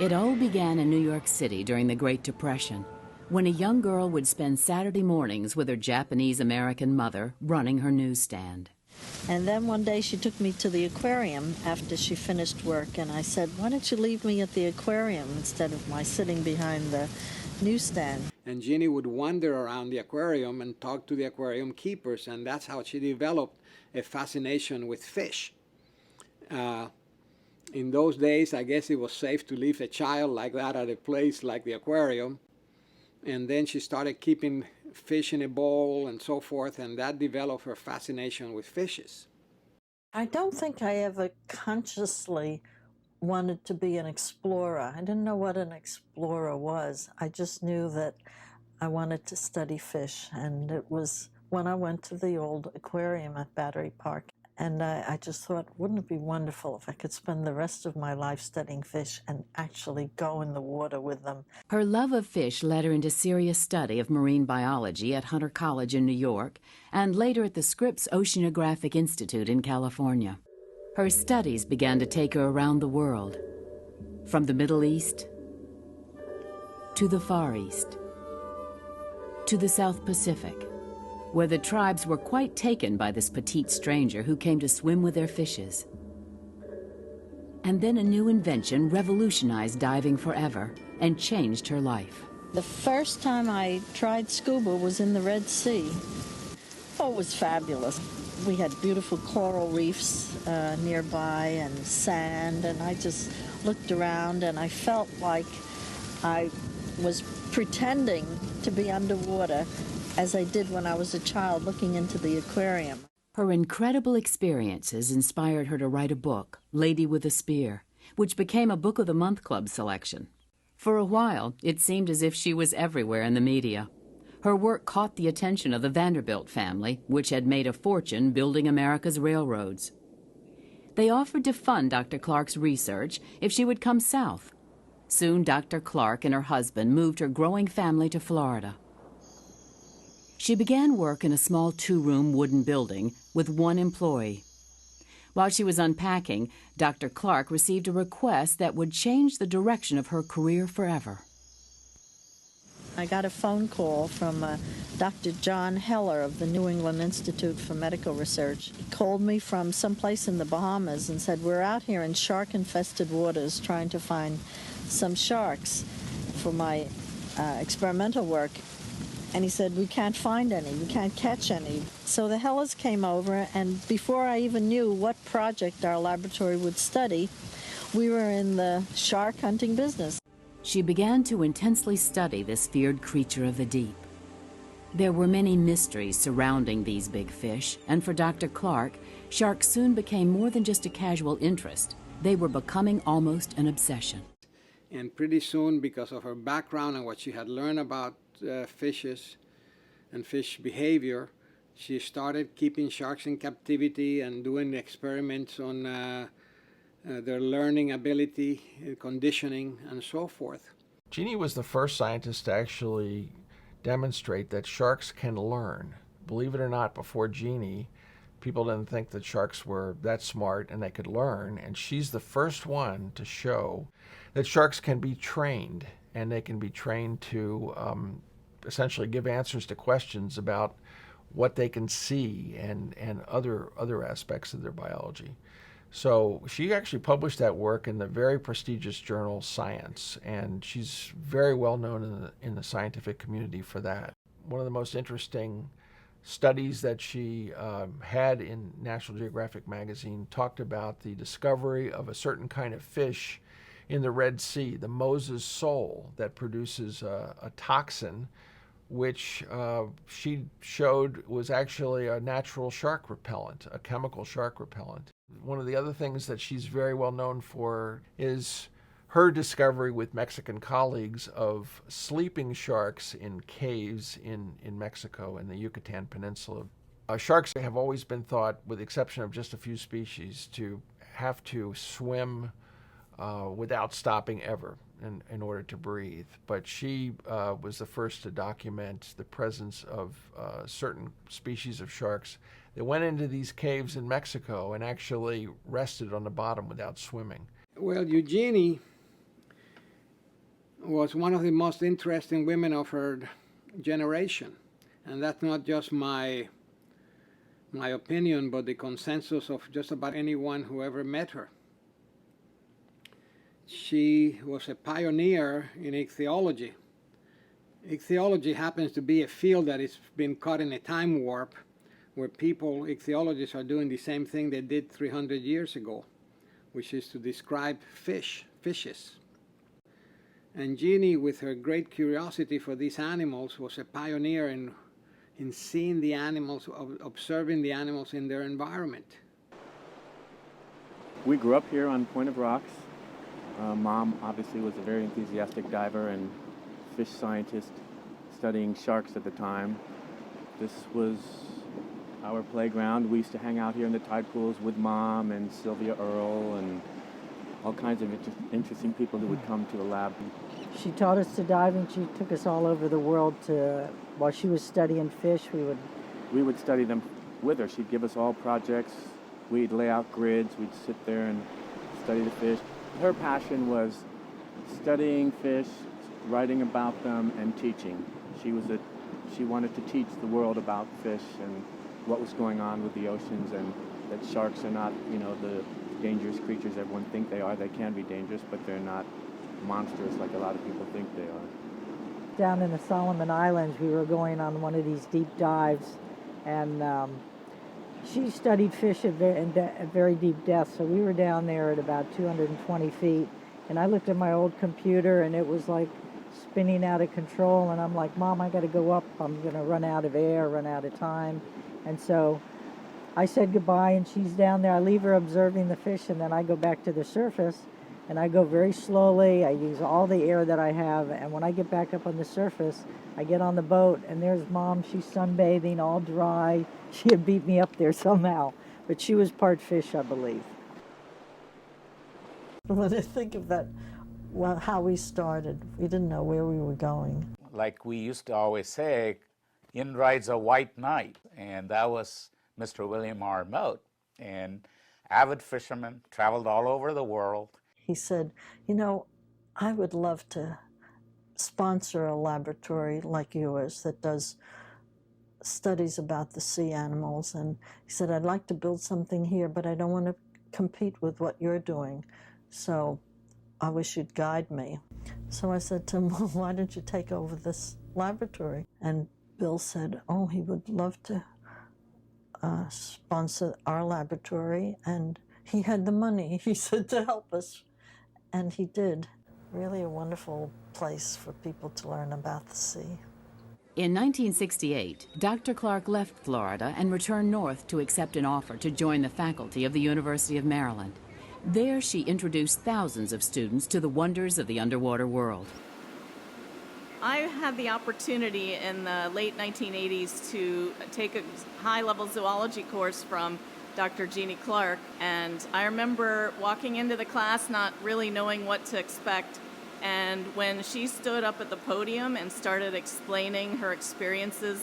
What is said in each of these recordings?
It all began in New York City during the Great Depression, when a young girl would spend Saturday mornings with her Japanese-American mother running her newsstand. And then one day she took me to the aquarium after she finished work, and I said, why don't you leave me at the aquarium instead of my sitting behind the newsstand? And Jeannie would wander around the aquarium and talk to the aquarium keepers, and that's how she developed a fascination with fish. In those days, I guess it was safe to leave a child like that at a place like the aquarium. And then she started keeping fish in a bowl and so forth, and that developed her fascination with fishes. I don't think I ever consciously wanted to be an explorer. I didn't know what an explorer was. I just knew that I wanted to study fish, and it was when I went to the old aquarium at Battery Park. And I just thought, wouldn't it be wonderful if I could spend the rest of my life studying fish and actually go in the water with them? Her love of fish led her into serious study of marine biology at Hunter College in New York and later at the Scripps Oceanographic Institute in California. Her studies began to take her around the world, from the Middle East to the Far East to the South Pacific, where the tribes were quite taken by this petite stranger who came to swim with their fishes. And then a new invention revolutionized diving forever and changed her life. The first time I tried scuba was in the Red Sea. Oh, it was fabulous. We had beautiful coral reefs nearby and sand, and I just looked around and I felt like I was pretending to be underwater as I did when I was a child looking into the aquarium. Her incredible experiences inspired her to write a book, Lady with a Spear, which became a Book of the Month Club selection. For a while, it seemed as if she was everywhere in the media. Her work caught the attention of the Vanderbilt family, which had made a fortune building America's railroads. They offered to fund Dr. Clark's research if she would come south. Soon, Dr. Clark and her husband moved her growing family to Florida. She began work in a small two-room wooden building with one employee. While she was unpacking, Dr. Clark received a request that would change the direction of her career forever. I got a phone call from Dr. John Heller of the New England Institute for Medical Research. He called me from someplace in the Bahamas and said, we're out here in shark-infested waters trying to find some sharks for my experimental work. And he said, we can't find any, we can't catch any. So the Hellers came over, and before I even knew what project our laboratory would study, we were in the shark hunting business. She began to intensely study this feared creature of the deep. There were many mysteries surrounding these big fish, and for Dr. Clark, sharks soon became more than just a casual interest. They were becoming almost an obsession. And pretty soon, because of her background and what she had learned about fishes and fish behavior, she started keeping sharks in captivity and doing experiments on their learning ability, conditioning, and so forth. Jeannie was the first scientist to actually demonstrate that sharks can learn. Believe it or not, before Jeannie, people didn't think that sharks were that smart and they could learn, and she's the first one to show that sharks can be trained, and they can be trained to essentially give answers to questions about what they can see and other aspects of their biology. So she actually published that work in the very prestigious journal Science, and she's very well known in the scientific community for that. One of the most interesting studies that she had in National Geographic magazine talked about the discovery of a certain kind of fish in the Red Sea, the Moses sole, that produces a toxin which she showed was actually a natural shark repellent, a chemical shark repellent. One of the other things that she's very well known for is her discovery with Mexican colleagues of sleeping sharks in caves in Mexico, in the Yucatan Peninsula. Sharks have always been thought, with the exception of just a few species, to have to swim without stopping ever in order to breathe. But she was the first to document the presence of certain species of sharks that went into these caves in Mexico and actually rested on the bottom without swimming. Well, Eugenie was one of the most interesting women of her generation. And that's not just my opinion, but the consensus of just about anyone who ever met her. She was a pioneer in ichthyology. Ichthyology happens to be a field that has been caught in a time warp where ichthyologists are doing the same thing they did 300 years ago, which is to describe fishes. And Eugenie, with her great curiosity for these animals, was a pioneer in seeing the animals, observing the animals in their environment. We grew up here on Point of Rocks. Mom obviously was a very enthusiastic diver and fish scientist studying sharks at the time. This was our playground. We used to hang out here in the tide pools with Mom and Sylvia Earle and all kinds of interesting people who would come to the lab. She taught us to dive, and she took us all over the world while she was studying fish, we would study them with her. She'd give us all projects. We'd lay out grids. We'd sit there and study the fish. Her passion was studying fish, writing about them, and teaching. She wanted to teach the world about fish and what was going on with the oceans, and that sharks are not, the dangerous creatures everyone thinks they are. They can be dangerous, but they're not monsters like a lot of people think they are. Down in the Solomon Islands, we were going on one of these deep dives, and she studied fish at very deep depth, so we were down there at about 220 feet, and I looked at my old computer, and it was like spinning out of control, and I'm like, Mom, I got to go up. I'm going to run out of air, run out of time. And so I said goodbye, and she's down there. I leave her observing the fish, and then I go back to the surface, and I go very slowly. I use all the air that I have, and when I get back up on the surface, I get on the boat, and there's Mom. She's sunbathing, all dry. She had beat me up there somehow, but she was part fish, I believe. When I think of that, well, how we started, we didn't know where we were going. Like we used to always say, in rides a white knight, and that was Mr. William R. Mote, and avid fisherman, traveled all over the world. He said, I would love to sponsor a laboratory like yours that does studies about the sea animals. And he said, I'd like to build something here, but I don't want to compete with what you're doing. So I wish you'd guide me. So I said to him, well, why don't you take over this laboratory? And Bill said, oh, he would love to sponsor our laboratory. And he had the money, he said, to help us. And he did. Really a wonderful place for people to learn about the sea. In 1968, Dr. Clark left Florida and returned north to accept an offer to join the faculty of the University of Maryland. There, she introduced thousands of students to the wonders of the underwater world. I had the opportunity in the late 1980s to take a high-level zoology course from Dr. Eugenie Clark, and I remember walking into the class not really knowing what to expect, and when she stood up at the podium and started explaining her experiences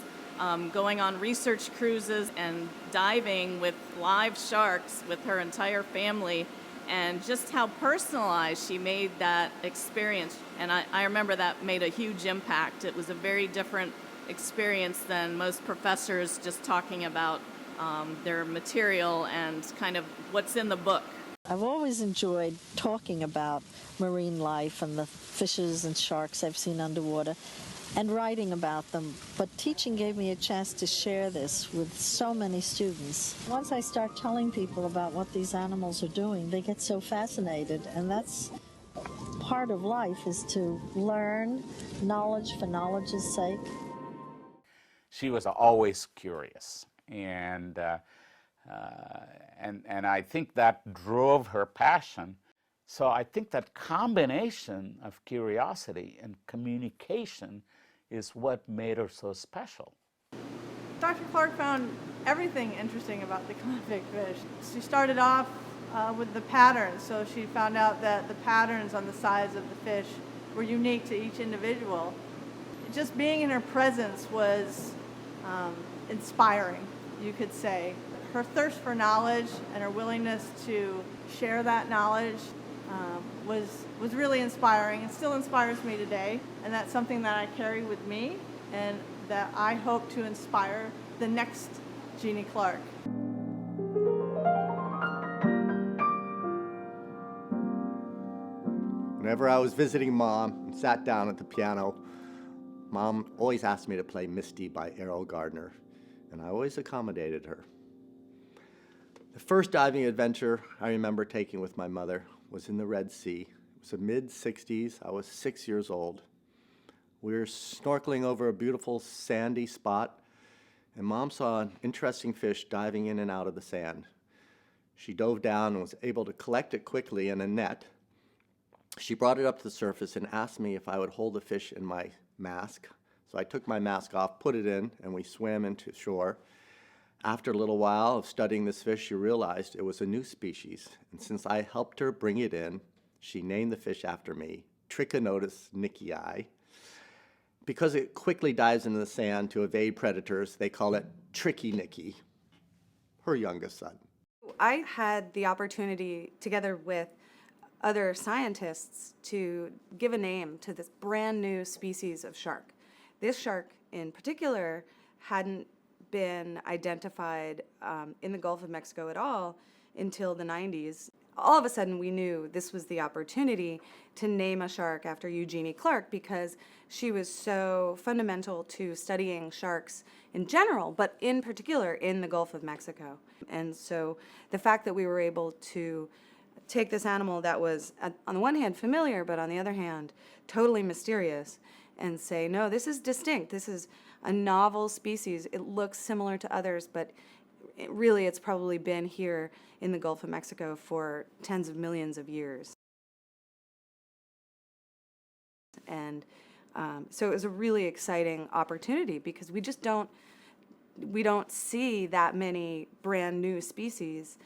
going on research cruises and diving with live sharks with her entire family, and just how personalized she made that experience. And I remember that made a huge impact. It was a very different experience than most professors just talking about their material and kind of what's in the book. I've always enjoyed talking about marine life and the fishes and sharks I've seen underwater and writing about them, but teaching gave me a chance to share this with so many students. Once I start telling people about what these animals are doing, they get so fascinated, and that's part of life, is to learn knowledge for knowledge's sake. She was always curious, and I think that drove her passion. So I think that combination of curiosity and communication is what made her so special. Dr. Clark found everything interesting about the clownfish fish. She started off with the patterns, so she found out that the patterns on the sides of the fish were unique to each individual. Just being in her presence was inspiring, you could say. Her thirst for knowledge and her willingness to share that knowledge was really inspiring and still inspires me today. And that's something that I carry with me and that I hope to inspire the next Eugenie Clark. Whenever I was visiting Mom and sat down at the piano, Mom always asked me to play Misty by Errol Gardner, and I always accommodated her. The first diving adventure I remember taking with my mother was in the Red Sea. It was the mid-60s. I was 6 years old. We were snorkeling over a beautiful sandy spot, and Mom saw an interesting fish diving in and out of the sand. She dove down and was able to collect it quickly in a net. She brought it up to the surface and asked me if I would hold the fish in my mask. So I took my mask off, put it in, and we swam into shore. After a little while of studying this fish, she realized it was a new species. And since I helped her bring it in, she named the fish after me, Trichinotis nickii. Because it quickly dives into the sand to evade predators, they call it Tricky Nicky, her youngest son. I had the opportunity, together with other scientists, to give a name to this brand new species of shark. This shark in particular hadn't been identified in the Gulf of Mexico at all until the 90s. All of a sudden we knew this was the opportunity to name a shark after Eugenie Clark because she was so fundamental to studying sharks in general, but in particular in the Gulf of Mexico. And so the fact that we were able to take this animal that was, on the one hand, familiar, but on the other hand, totally mysterious, and say, no, this is distinct. This is a novel species. It looks similar to others, but really it's probably been here in the Gulf of Mexico for tens of millions of years. And so it was a really exciting opportunity because we don't see that many brand new species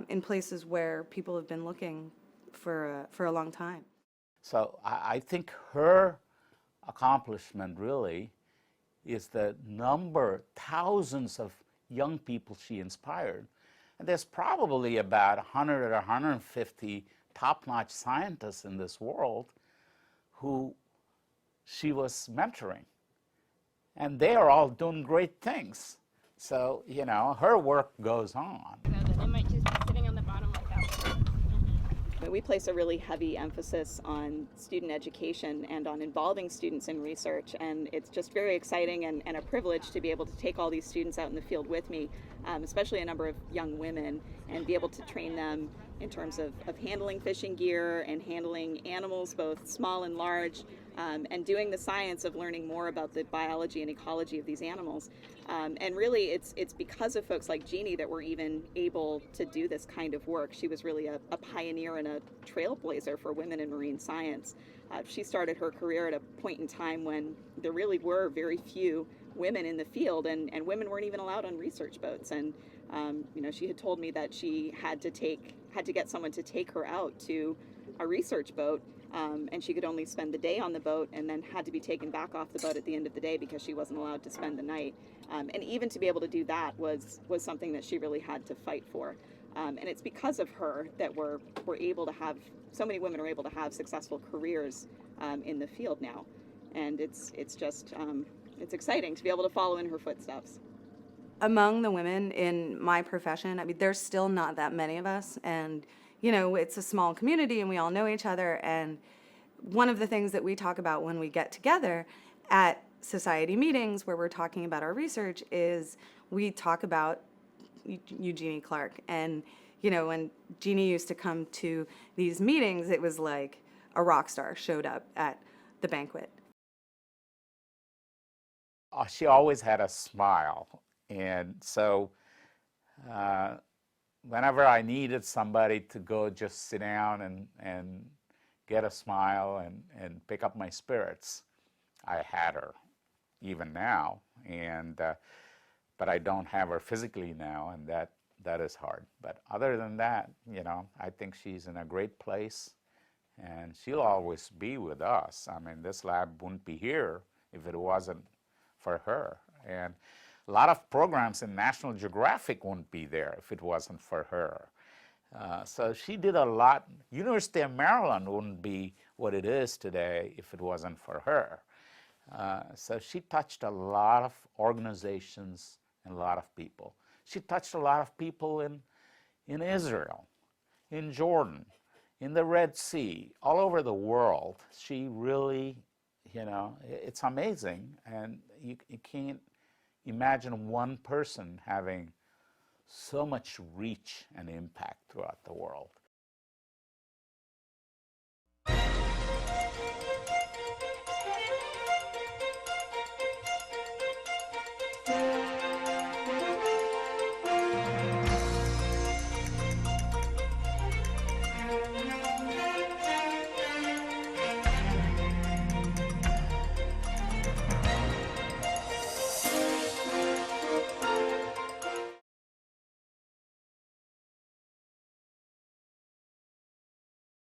in places where people have been looking for a long time. So I think her accomplishment really is the thousands of young people she inspired. And there's probably about 100 or 150 top-notch scientists in this world who she was mentoring. And they are all doing great things. So, you know, her work goes on. It might just be sitting on the bottom like that. We place a really heavy emphasis on student education and on involving students in research, and it's just very exciting and a privilege to be able to take all these students out in the field with me, especially a number of young women, and be able to train them in terms of handling fishing gear and handling animals, both small and large, and doing the science of learning more about the biology and ecology of these animals. And really, it's because of folks like Eugenie that we're even able to do this kind of work. She was really a pioneer and a trailblazer for women in marine science. She started her career at a point in time when there really were very few women in the field, and women weren't even allowed on research boats. And you know, she had told me that she had to get someone to take her out to a research boat, and she could only spend the day on the boat and then had to be taken back off the boat at the end of the day because she wasn't allowed to spend the night. And even to be able to do that was something that she really had to fight for. And it's because of her that we're able to have, so many women are able to have successful careers in the field now. And it's just, it's exciting to be able to follow in her footsteps. Among the women in my profession, I mean, there's still not that many of us, and you know, it's a small community and we all know each other. And one of the things that we talk about when we get together at society meetings where we're talking about our research is we talk about Eugenie Clark. And you know, when Eugenie used to come to these meetings, it was like a rock star showed up at the banquet. She always had a smile. And so whenever I needed somebody to go just sit down and get a smile and pick up my spirits, I had her, even now. And but I don't have her physically now, and that is hard. But other than that, you know, I think she's in a great place, and she'll always be with us. I mean, this lab wouldn't be here if it wasn't for her. And a lot of programs in National Geographic wouldn't be there if it wasn't for her. So she did a lot. University of Maryland wouldn't be what it is today if it wasn't for her. So she touched a lot of organizations and a lot of people. She touched a lot of people in Israel, in Jordan, in the Red Sea, all over the world. She really, it's amazing. And you can't imagine one person having so much reach and impact throughout the world.